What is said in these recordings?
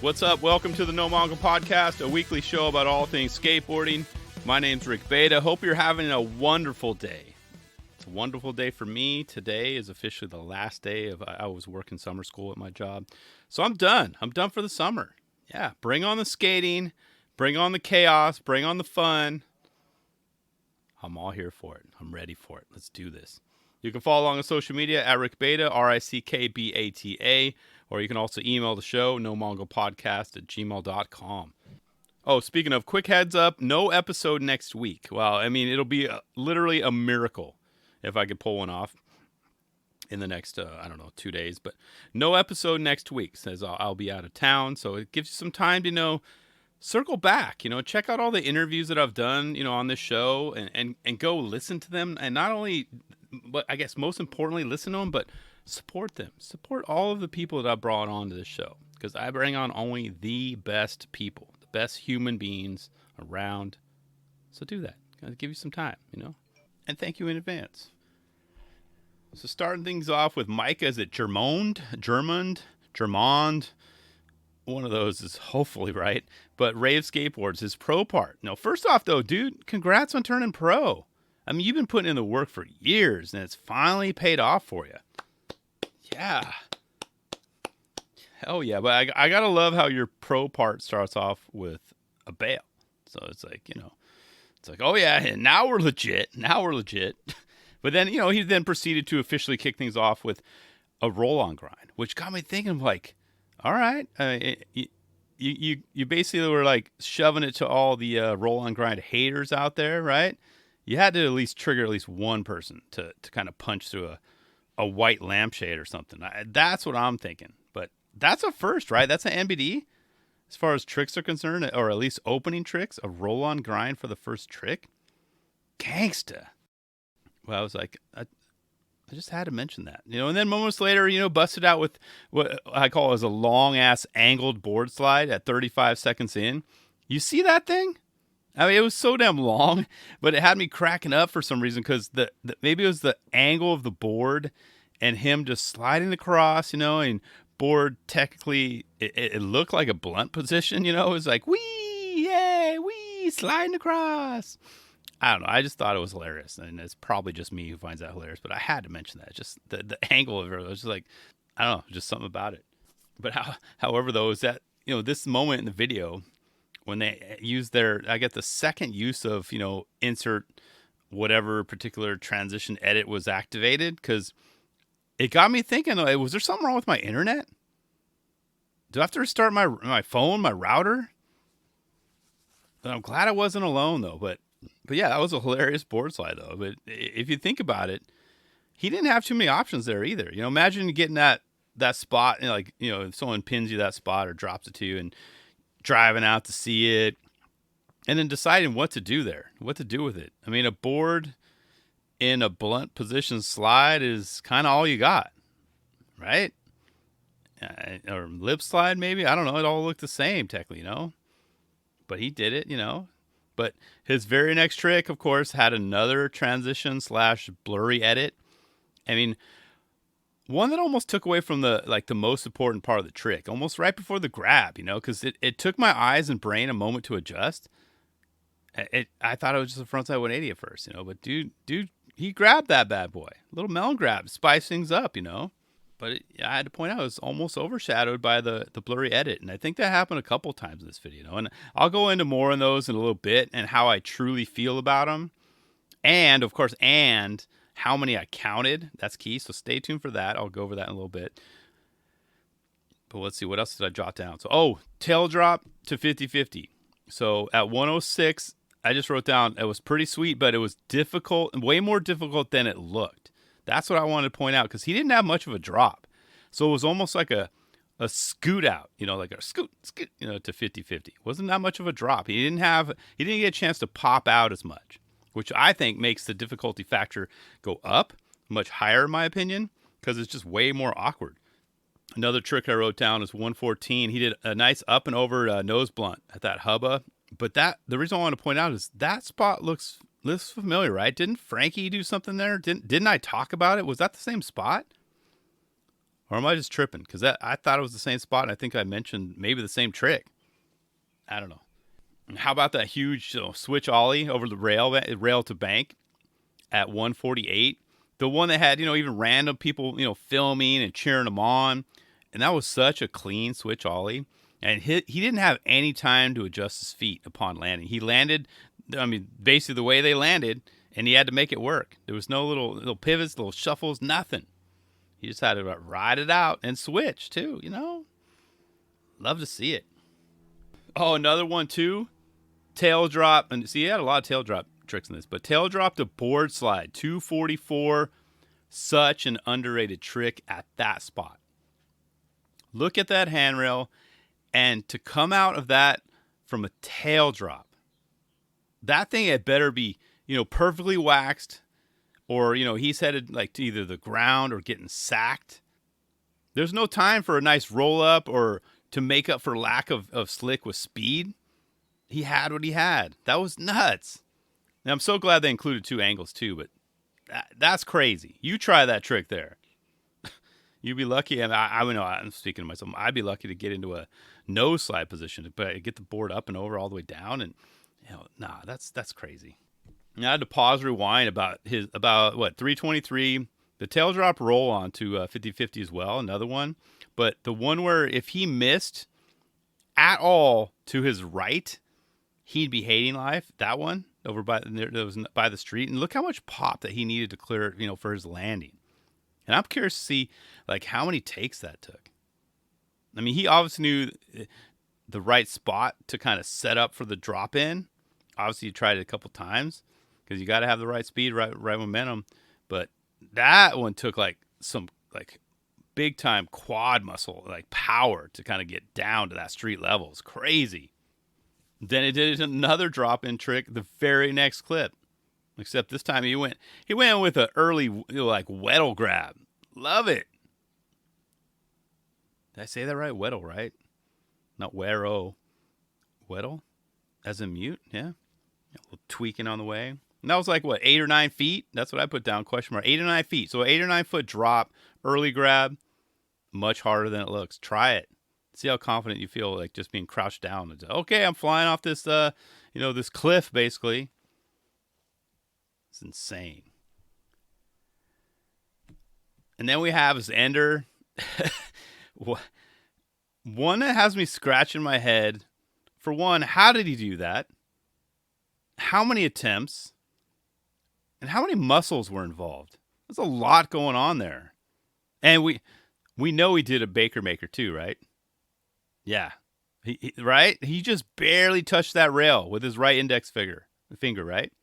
What's up? Welcome to the No Mongo Podcast, a weekly show about all things skateboarding. My name's Rick Beta. Hope you're having a wonderful day. It's a wonderful day for me. Today is officially the last day of I was working summer school at my job. So I'm done. I'm done for the summer. Yeah, bring on the skating, bring on the chaos, bring on the fun. I'm all here for it. I'm ready for it. Let's do this. You can follow along on social media at Rick Beta, RickBata, or you can also email the show, nomongopodcast@gmail.com. Oh, speaking of, quick heads up, no episode next week. Well, I mean, it'll be literally a miracle if I could pull one off in the next, 2 days. But no episode next week, says I'll be out of town. So it gives you some time to, circle back, check out all the interviews that I've done, on this show and go listen to them. And not only, but I guess most importantly, listen to them, but support them. Support all of the people that I brought onto this show, because I bring on only the best people, the best human beings around. So do that. Gotta give you some time, and thank you in advance. So starting things off with Mika, is it Germond? One of those is hopefully right. But Rave Skateboards, his pro part. Now, first off, though, dude, congrats on turning pro. I mean, you've been putting in the work for years, and it's finally paid off for you. Yeah. Hell yeah. But I got to love how your pro part starts off with a bail. So it's like, it's like, oh, yeah, and now we're legit. But then, he then proceeded to officially kick things off with a roll-on grind, which got me thinking, like, all right, you basically were like shoving it to all the roll-on grind haters out there, right? You had to at least trigger at least one person to kind of punch through a white lampshade or something. That's what I'm thinking. But that's a first, right? That's an NBD as far as tricks are concerned, or at least opening tricks, a roll-on grind for the first trick. Gangsta. Well, I was like, I just had to mention that, and then moments later, busted out with what I call as a long-ass angled board slide at 35 seconds in. You see that thing? I mean, it was so damn long, but it had me cracking up for some reason, because maybe it was the angle of the board and him just sliding across, and board technically, it looked like a blunt position, it was like, wee, yay, wee, sliding across. I don't know. I just thought it was hilarious, and it's probably just me who finds that hilarious. But I had to mention that. Just the angle of it was just like, I don't know, just something about it. But however, though, is that this moment in the video when they use I get the second use of insert whatever particular transition edit was activated, because it got me thinking. Was there something wrong with my internet? Do I have to restart my phone, my router? But I'm glad I wasn't alone though. But yeah, that was a hilarious board slide, though. But if you think about it, he didn't have too many options there either. Imagine getting that spot, and if someone pins you that spot or drops it to you, and driving out to see it, and then deciding what to do there, what to do with it. I mean, a board in a blunt position slide is kind of all you got, right? Or lip slide, maybe. I don't know. It all looked the same, technically, But he did it, But his very next trick, of course, had another transition / blurry edit. I mean, one that almost took away from the most important part of the trick, almost right before the grab, because it took my eyes and brain a moment to adjust. I thought it was just a frontside 180 at first, But dude, he grabbed that bad boy, a little melon grab, spice things up, But I had to point out, it was almost overshadowed by the blurry edit. And I think that happened a couple times in this video. And I'll go into more on those in a little bit and how I truly feel about them. And, of course, how many I counted. That's key. So stay tuned for that. I'll go over that in a little bit. But let's see. What else did I jot down? So, tail drop to 50-50. So at 106, I just wrote down, it was pretty sweet, but it was difficult, way more difficult than it looked. That's what I wanted to point out, because he didn't have much of a drop. So it was almost like a scoot out, like a scoot, to 50-50. Wasn't that much of a drop. He didn't get a chance to pop out as much, which I think makes the difficulty factor go up much higher, in my opinion, because it's just way more awkward. Another trick I wrote down is 114. He did a nice up and over nose blunt at that hubba. But the reason I want to point out is that spot looks Looks familiar, right? Didn't Frankie do something there? Didn't I talk about it? Was that the same spot? Or am I just tripping? Because I thought it was the same spot, and I think I mentioned maybe the same trick. I don't know. How about that huge switch ollie over the rail to bank at 148? The one that had, even random people, filming and cheering him on. And that was such a clean switch ollie. And he didn't have any time to adjust his feet upon landing. He landed, basically the way they landed, and he had to make it work. There was no little pivots, little shuffles, nothing. He just had to ride it out and switch, too, Love to see it. Oh, another one, too. Tail drop. And see, he had a lot of tail drop tricks in this, but tail drop to board slide, 244. Such an underrated trick at that spot. Look at that handrail, and to come out of that from a tail drop, that thing had better be, perfectly waxed, or, he's headed like to either the ground or getting sacked. There's no time for a nice roll up or to make up for lack of slick with speed. He had what he had. That was nuts. And I'm so glad they included 2 angles too, but that's crazy. You try that trick there. You'd be lucky, and I'm speaking to myself. I'd be lucky to get into a nose slide position, but get the board up and over all the way down, and that's crazy. And I had to pause, rewind about 323, the tail drop roll on to 50-50 as well, another one. But the one where if he missed at all to his right, he'd be hating life. That one over by the street, and look how much pop that he needed to clear, for his landing. And I'm curious to see how many takes that took. I mean, he obviously knew the right spot to kind of set up for the drop in. Obviously, he tried it a couple times because you got to have the right speed, right momentum. But that one took some big time quad muscle, power to kind of get down to that street level. It's crazy. Then it did another drop in trick the very next clip. Except this time he went with an early Weddle grab. Love it. Did I say that right? Weddle, right? Not wero. Weddle? As in mute? Yeah. A little tweaking on the way. And that was 8 or 9 feet? That's what I put down, question mark. 8 or 9 feet. So 8 or 9 foot drop, early grab, much harder than it looks. Try it. See how confident you feel just being crouched down. Okay, I'm flying off this, this cliff, basically. It's insane. And then we have his ender. One that has me scratching my head. For one, how did he do that? How many attempts? And how many muscles were involved? There's a lot going on there. And we know he did a Baker Maker too, right? Yeah. Right? He just barely touched that rail with his right index finger, right?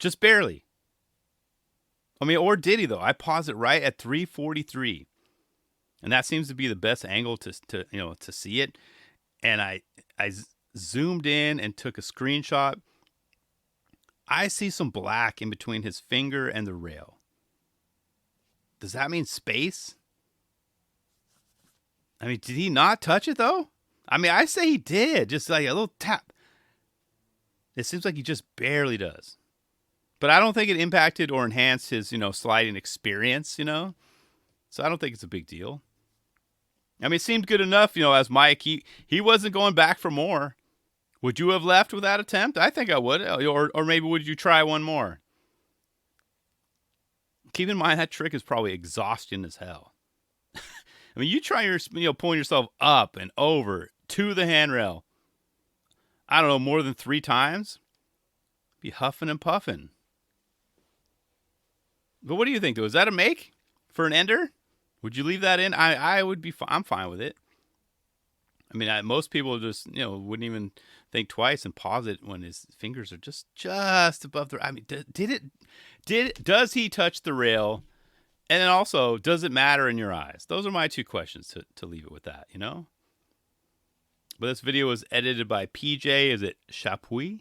Just barely. Or did he though? I paused it right at 343. And that seems to be the best angle to see it. And I zoomed in and took a screenshot. I see some black in between his finger and the rail. Does that mean space? Did he not touch it though? I say he did. Just a little tap. It seems like he just barely does. But I don't think it impacted or enhanced his, sliding experience, So I don't think it's a big deal. It seemed good enough, as Mike. He wasn't going back for more. Would you have left with that attempt? I think I would. Or maybe would you try one more? Keep in mind, that trick is probably exhausting as hell. You try pulling yourself up and over to the handrail. I don't know, more than 3 times. Be huffing and puffing. But what do you think, though? Is that a make for an ender? Would you leave that in? I would be. I'm fine with it. Most people just wouldn't even think twice and pause it when his fingers are just above the. Does he touch the rail? And then also, does it matter in your eyes? Those are my 2 questions to leave it with that. But this video was edited by PJ. Is it Chapuis?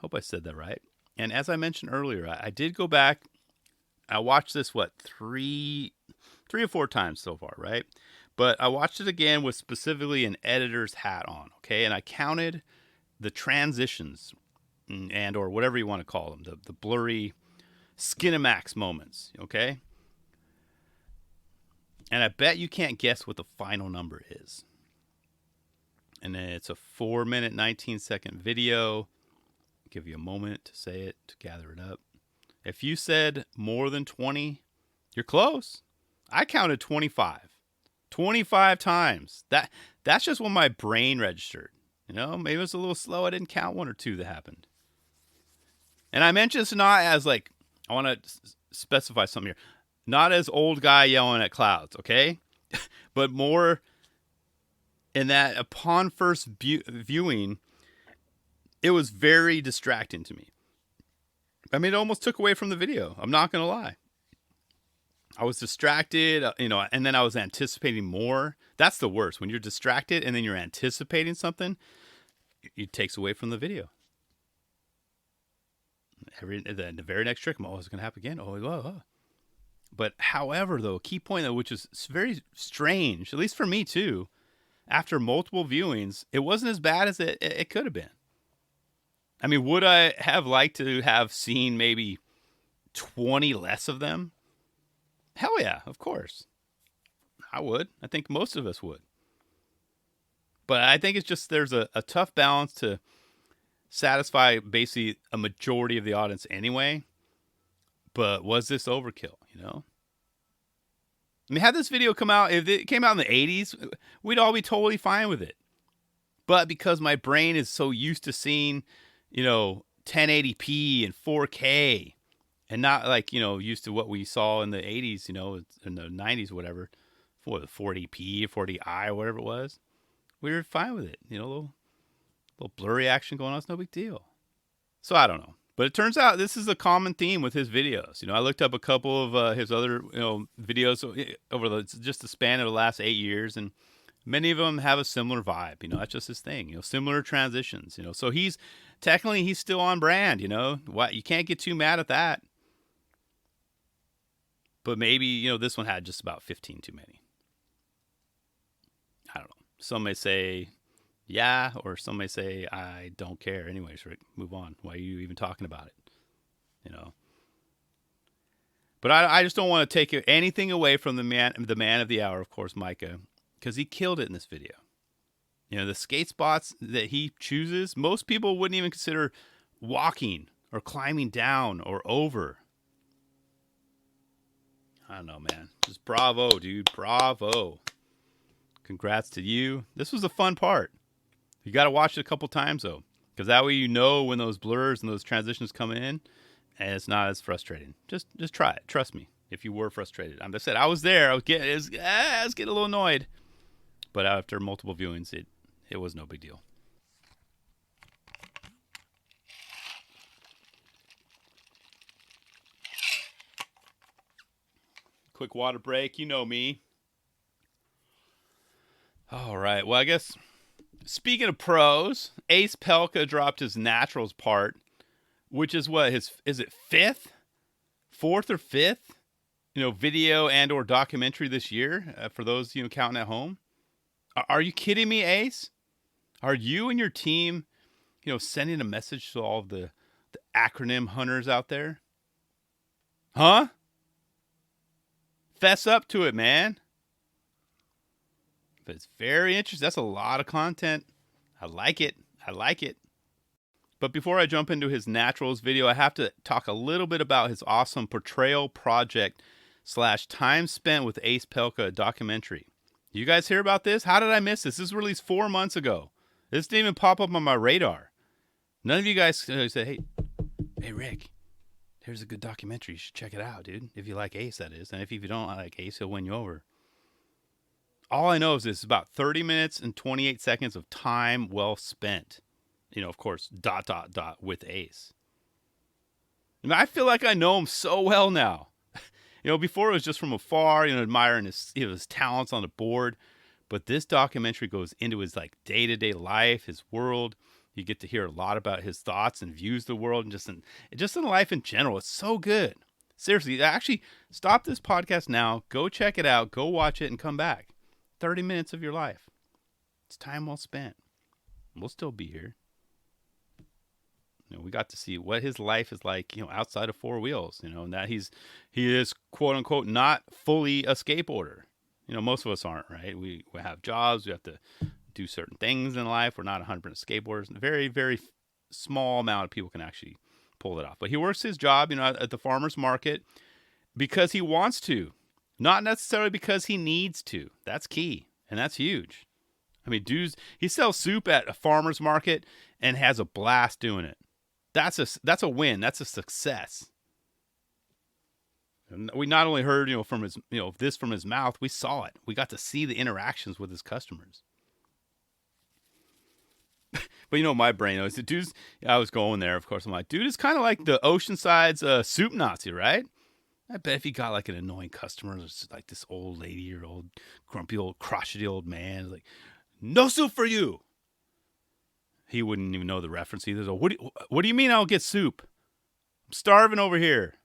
Hope I said that right. And as I mentioned earlier, I did go back. I watched this, 3 or 4 times so far, right? But I watched it again with specifically an editor's hat on, okay? And I counted the transitions and or whatever you want to call them, the blurry Skinemax moments, okay? And I bet you can't guess what the final number is. And it's a 4-minute, 19-second video. I'll give you a moment to say it, to gather it up. If you said more than 20, you're close. I counted 25. 25 times. That's just when my brain registered. You know, maybe it was a little slow. I didn't count one or two that happened. And I mentioned this not as like, I want to specify something here. Not as old guy yelling at clouds, okay? But more in that upon first viewing, it was very distracting to me. I mean, it almost took away from the video. I'm not going to lie. I was distracted, and then I was anticipating more. That's the worst. When you're distracted and then you're anticipating something, it takes away from the video. The very next trick, it's going to happen again. Oh. But however, though, key point, though, which is very strange, at least for me too, after multiple viewings, it wasn't as bad as it could have been. I mean, would I have liked to have seen maybe 20 less of them? Hell yeah, of course. I would. I think most of us would. But I think it's just there's a tough balance to satisfy basically a majority of the audience anyway. But was this overkill, you know? I mean, had this video come out, if it came out in the 80s, we'd all be totally fine with it. But because my brain is so used to seeing, 1080p and 4K, and not like, used to what we saw in the 80s, in the 90s, whatever, for the 40p, 40i, whatever it was, we were fine with it. A little blurry action going on, it's no big deal. So I don't know. But it turns out this is a common theme with his videos. I looked up a couple of his other videos over just the span of the last 8 years, and many of them have a similar vibe. That's just his thing. Similar transitions. So he's still on brand. What, you can't get too mad at that. But maybe this one had just about 15 too many. I don't know. Some may say yeah, or some may say I don't care. Anyways, Rick, move on. Why are you even talking about it? But I just don't want to take anything away from the man of the hour, of course, Mika, because he killed it in this video. The skate spots that he chooses, most people wouldn't even consider walking or climbing down or over. I don't know, man. Just bravo, dude. Bravo. Congrats to you. This was a fun part. You got to watch it a couple times, though, because that way when those blurs and those transitions come in, and it's not as frustrating. Just try it. Trust me. If you were frustrated, I said I was there. I was getting a little annoyed, but after multiple viewings, it was no big deal. Quick water break. You know me. All right. Well, I guess speaking of pros, Ace Pelka dropped his Naturals part, which is what is it fourth or fifth, video and or documentary this year for those counting at home. Are you kidding me, Ace? Are you and your team, sending a message to all of the acronym hunters out there? Huh? Fess up to it, man. But it's very interesting. That's a lot of content. I like it. But before I jump into his Naturals video, I have to talk a little bit about his awesome Portrayal project / time spent with Ace Pelka documentary. You guys hear about this? How did I miss this? This was released 4 months ago. This didn't even pop up on my radar. None of you guys said, hey, Rick, here's a good documentary. You should check it out, dude. If you like Ace, that is. And if you don't like Ace, he'll win you over. All I know is this is about 30 minutes and 28 seconds of time well spent. Of course, ... with Ace. I feel like I know him so well now. Before it was just from afar, admiring his talents on the board. But this documentary goes into his day-to-day life, his world. You get to hear a lot about his thoughts and views of the world, and just in life in general. It's so good. Seriously, actually, stop this podcast now. Go check it out. Go watch it and come back. 30 minutes of your life. It's time well spent. We'll still be here. We got to see what his life is like, outside of four wheels, and that he is quote unquote not fully a skateboarder. Most of us aren't, right? We have jobs, we have to do certain things in life. We're not 100% skateboarders. Very, very small amount of people can actually pull it off. But he works his job, at the farmer's market because he wants to, not necessarily because he needs to. That's key, and that's huge. I mean, dudes, he sells soup at a farmer's market and has a blast doing it. That's a win. That's a success. And we not only heard, from his, this from his mouth, we saw it. We got to see the interactions with his customers. But my brain knows the dude's. I was going there, of course. I'm like, dude is kind of like the Oceanside's soup Nazi, right? I bet if he got like an annoying customer, it's like this old lady or old grumpy old crotchety old man, like, no soup for you. He wouldn't even know the reference either. So, what do you mean I don't get soup? I'm starving over here.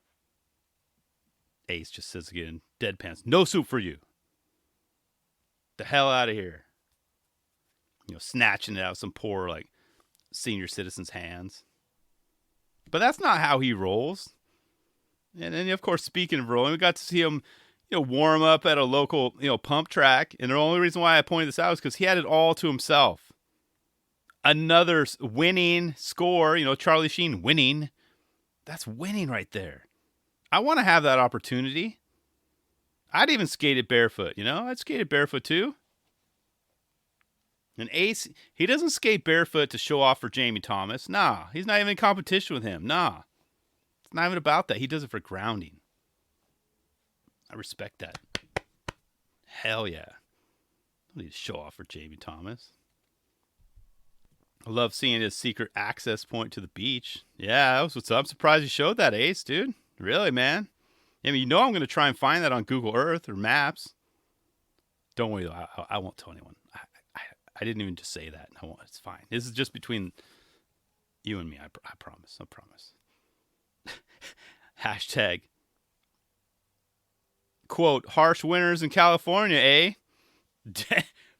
Ace just says again, deadpans, no soup for you. The hell out of here. Snatching it out of some poor, like, senior citizen's hands. But that's not how he rolls. And then, of course, speaking of rolling, we got to see him, warm up at a local, pump track. And the only reason why I pointed this out is because he had it all to himself. Another winning score, Charlie Sheen winning. That's winning right there. I want to have that opportunity. I'd even skate it barefoot, I'd skate it barefoot too. And Ace, he doesn't skate barefoot to show off for Jamie Thomas. Nah, he's not even in competition with him. Nah, it's not even about that. He does it for grounding. I respect that. Hell yeah. Don't need to show off for Jamie Thomas. I love seeing his secret access point to the beach. Yeah, that was what's up. I'm surprised you showed that, Ace, dude. Really, man? I mean, I'm going to try and find that on Google Earth or Maps. Don't worry, I won't tell anyone. I didn't even just say that. I won't. It's fine. This is just between you and me. I promise. I promise. Hashtag. Quote, harsh winters in California, eh?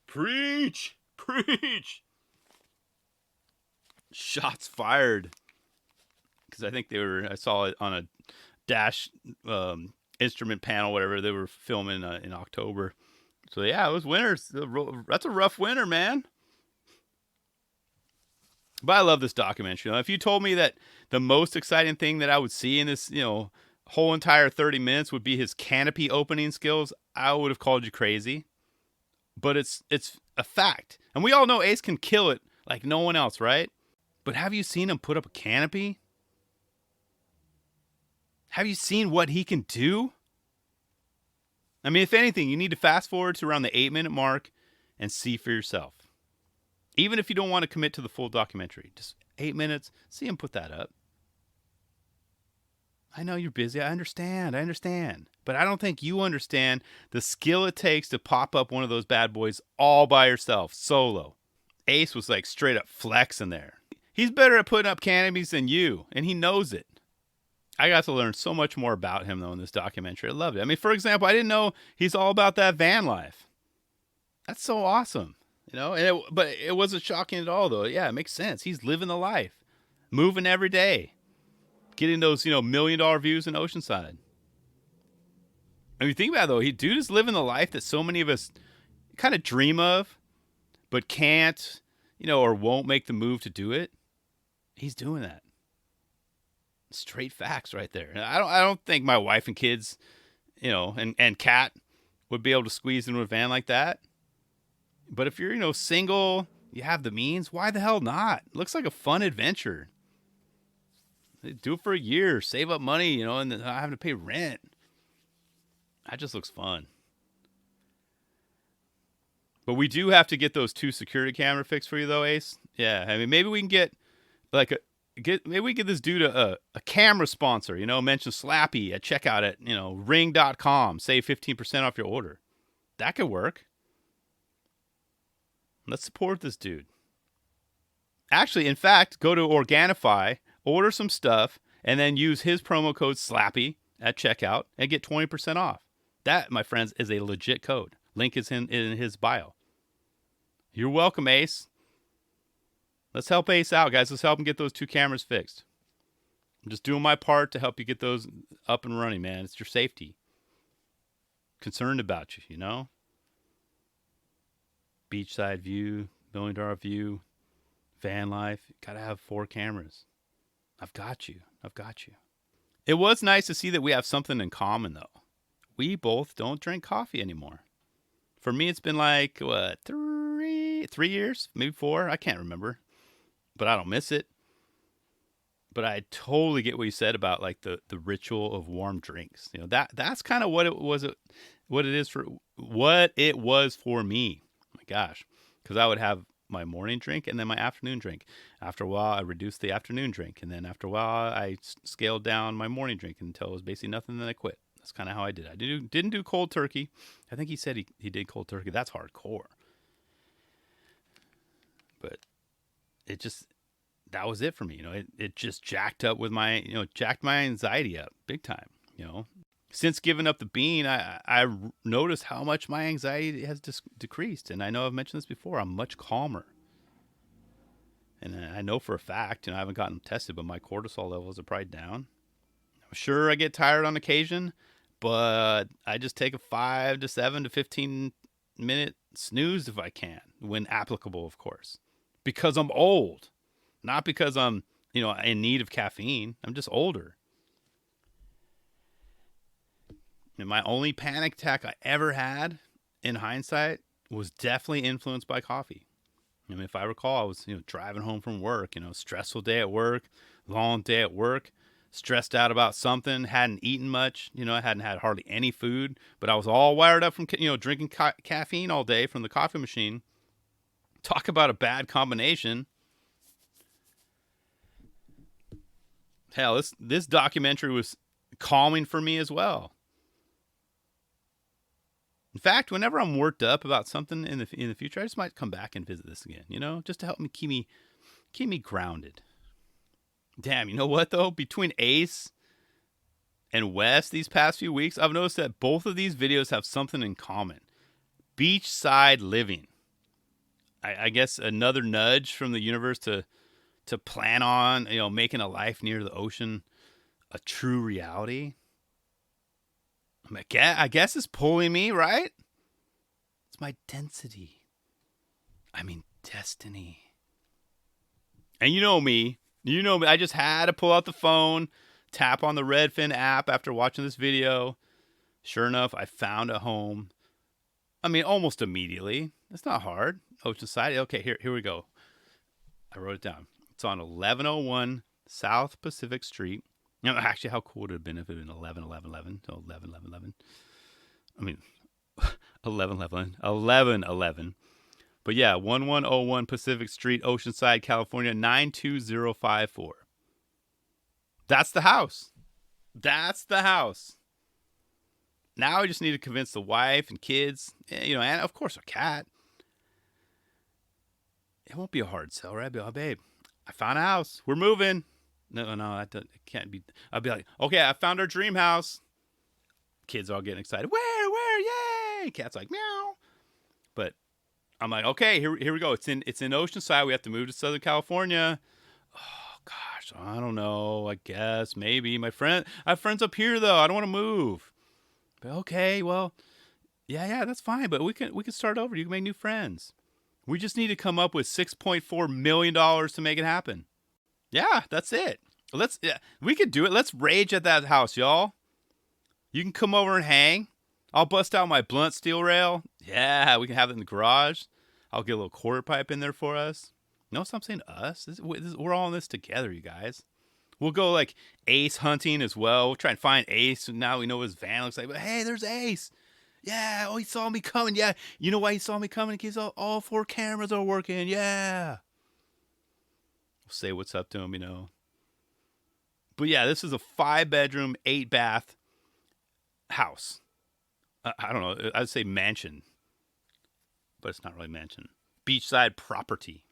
Preach. Preach. Shots fired. Because I think I saw it on a Dash instrument panel, whatever. They were filming in October. So, yeah, it was winters. That's a rough winter, man. But I love this documentary. If you told me that the most exciting thing that I would see in this, whole entire 30 minutes would be his canopy opening skills, I would have called you crazy. But it's a fact. And we all know Ace can kill it like no one else, right? But have you seen him put up a canopy? Have you seen what he can do? I mean, if anything, you need to fast forward to around the 8-minute mark and see for yourself. Even if you don't want to commit to the full documentary, just 8 minutes, see him put that up. I know you're busy. I understand. But I don't think you understand the skill it takes to pop up one of those bad boys all by yourself, solo. Ace was like straight up flexing there. He's better at putting up canopies than you, and he knows it. I got to learn so much more about him, though, in this documentary. I loved it. I mean, for example, I didn't know he's all about that van life. That's so awesome, but it wasn't shocking at all, though. Yeah, it makes sense. He's living the life, moving every day, getting those, $1 million views in Oceanside. I mean, think about it, though. Dude is living the life that so many of us kind of dream of, but can't, or won't make the move to do it. He's doing that. Straight facts right there. I don't think my wife and kids, and Kat would be able to squeeze into a van like that. But if you're, single, you have the means, why the hell not? It looks like a fun adventure. Do it for a year, save up money, and then not having to pay rent. That just looks fun. But we do have to get those 2 security camera fixed for you, though, Ace. Yeah, I mean, maybe we can get maybe we get this dude a camera sponsor, mention Slappy at checkout at, ring.com, save 15% off your order. That could work. Let's support this dude. Actually, in fact, go to Organifi, order some stuff, and then use his promo code Slappy at checkout and get 20% off. That, my friends, is a legit code. Link is in his bio. You're welcome, Ace. Let's help Ace out, guys. Let's help him get those 2 cameras fixed. I'm just doing my part to help you get those up and running, man. It's your safety. Concerned about you, you know? Beachside view, $1 million view, van life. Gotta have 4 cameras. I've got you. I've got you. It was nice to see that we have something in common, though. We both don't drink coffee anymore. For me, it's been like, what, 3 years? Maybe 4? I can't remember. But I don't miss it. But I totally get what you said about like the ritual of warm drinks. You know, that's kind of what it was for me. Oh my gosh. Because I would have my morning drink and then my afternoon drink. After a while, I reduced the afternoon drink. And then after a while, I scaled down my morning drink until it was basically nothing, and then I quit. That's kind of how I did. I didn't do cold turkey. I think he said he did cold turkey. That's hardcore. But it just, that was it for me. You know, it just jacked up with my, jacked my anxiety up big time, you know. Since giving up the bean, I noticed how much my anxiety has decreased. And I know I've mentioned this before. I'm much calmer. And I know for a fact, I haven't gotten tested, but my cortisol levels are probably down. I'm sure I get tired on occasion, but I just take a 5 to 7 to 15 minute snooze if I can, when applicable, of course. Because I'm old. Not because I'm, in need of caffeine. I'm just older. And my only panic attack I ever had, in hindsight, was definitely influenced by coffee. I mean, if I recall, I was, driving home from work, stressful day at work, long day at work, stressed out about something, hadn't eaten much, I hadn't had hardly any food, but I was all wired up from, drinking caffeine all day from the coffee machine. Talk about a bad combination. Hell, this documentary was calming for me as well. In fact, whenever I'm worked up about something in the future, I just might come back and visit this again, just to help me keep me grounded. Damn, you know what though? Between Ace and Wes these past few weeks, I've noticed that both of these videos have something in common. Beachside living. I guess another nudge from the universe to plan on, making a life near the ocean a true reality. I guess it's pulling me, right? It's my density. I mean, destiny. And you know me. I just had to pull out the phone, tap on the Redfin app after watching this video. Sure enough, I found a home. I mean, almost immediately. It's not hard. Oceanside. Okay, here we go. I wrote it down. It's on 1101 South Pacific Street. Actually, how cool would it have been if it had been 1111? So 1111. I mean, 1111. But yeah, 1101 Pacific Street, Oceanside, California, 92054. That's the house. That's the house. Now I just need to convince the wife and kids, and of course a cat. It won't be a hard sell, right? I'll be like, oh, babe, I found a house. We're moving. No, it can't be. I'll be like, okay, I found our dream house. Kids are all getting excited. Where, yay! Cat's like, meow. But I'm like, okay, here we go. It's in Oceanside. We have to move to Southern California. Oh gosh, I don't know. I guess maybe I have friends up here though. I don't want to move. But okay, well, yeah, that's fine. But we can start over. You can make new friends. We just need to come up with $6.4 million to make it happen. Yeah, that's it. We could do it. Let's rage at that house, y'all. You can come over and hang. I'll bust out my blunt steel rail. Yeah, we can have it in the garage. I'll get a little quarter pipe in there for us. Notice I'm saying us. We're all in this together, you guys. We'll go like Ace hunting as well. We'll try and find Ace. Now we know what his van looks like. But hey, there's Ace. Yeah, he saw me coming. Yeah, you know why he saw me coming? Because all 4 cameras are working. Yeah. We'll say what's up to him, But yeah, this is a 5-bedroom, 8-bath house. I don't know. I'd say mansion. But it's not really mansion. Beachside property.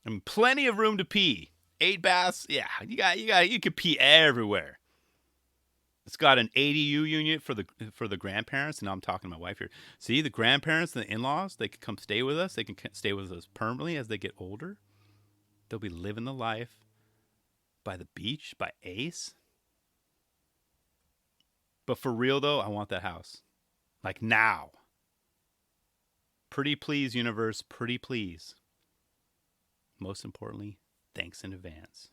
I mean, plenty of room to pee. 8 baths. Yeah, you can pee everywhere. It's got an ADU unit for the grandparents, and now I'm talking to my wife here. See, the grandparents and the in-laws, they can come stay with us. They can stay with us permanently as they get older. They'll be living the life by the beach, by Ace. But for real, though, I want that house. Like now. Pretty please, universe. Pretty please. Most importantly, thanks in advance.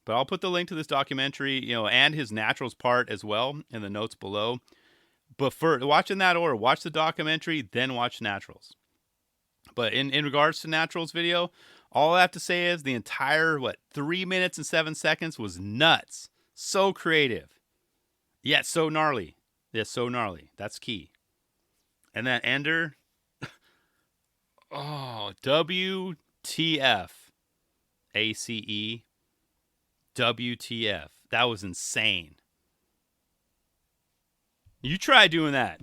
But I'll put the link to this documentary, and his Naturals part as well in the notes below. But for watching that order, watch the documentary, then watch Naturals. But in regards to Naturals video, all I have to say is the entire, 3 minutes and 7 seconds was nuts. So creative. Yet so gnarly. Yes, so gnarly. That's key. And that ender, oh, WTF. ACE. WTF. That was insane. You try doing that.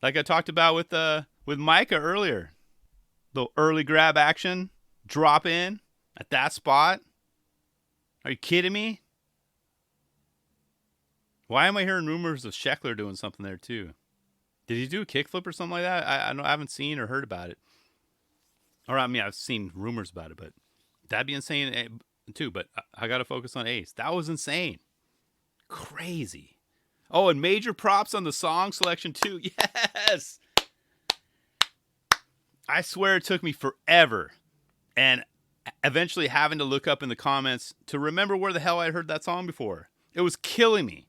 Like I talked about with Mika earlier. Little early grab action. Drop in at that spot. Are you kidding me? Why am I hearing rumors of Sheckler doing something there too? Did he do a kickflip or something like that? I haven't seen or heard about it. Or I mean, I've seen rumors about it, but that'd be insane too. But I got to focus on Ace. That was insane. Crazy. Oh, and major props on the song selection too. Yes. I swear it took me forever. And eventually having to look up in the comments to remember where the hell I heard that song before. It was killing me.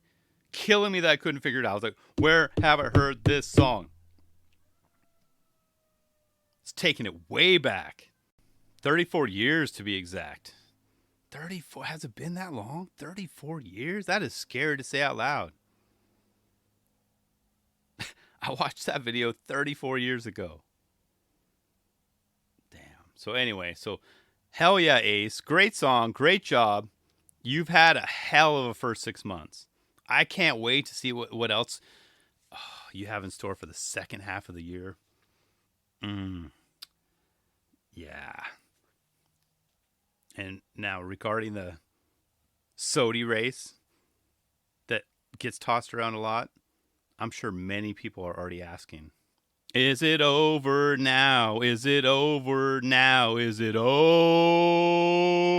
Killing me that I couldn't figure it out. I was like, where have I heard this song? It's taking it way back. 34 years to be exact. 34, has it been that long? 34 years? That is scary to say out loud. I watched that video 34 years ago. Damn. So anyway, hell yeah, Ace. Great song. Great job. You've had a hell of a first 6 months. I can't wait to see what else you have in store for the second half of the year. Yeah. And now regarding the Sodi race that gets tossed around a lot, I'm sure many people are already asking, is it over now? Is it over now? Is it over?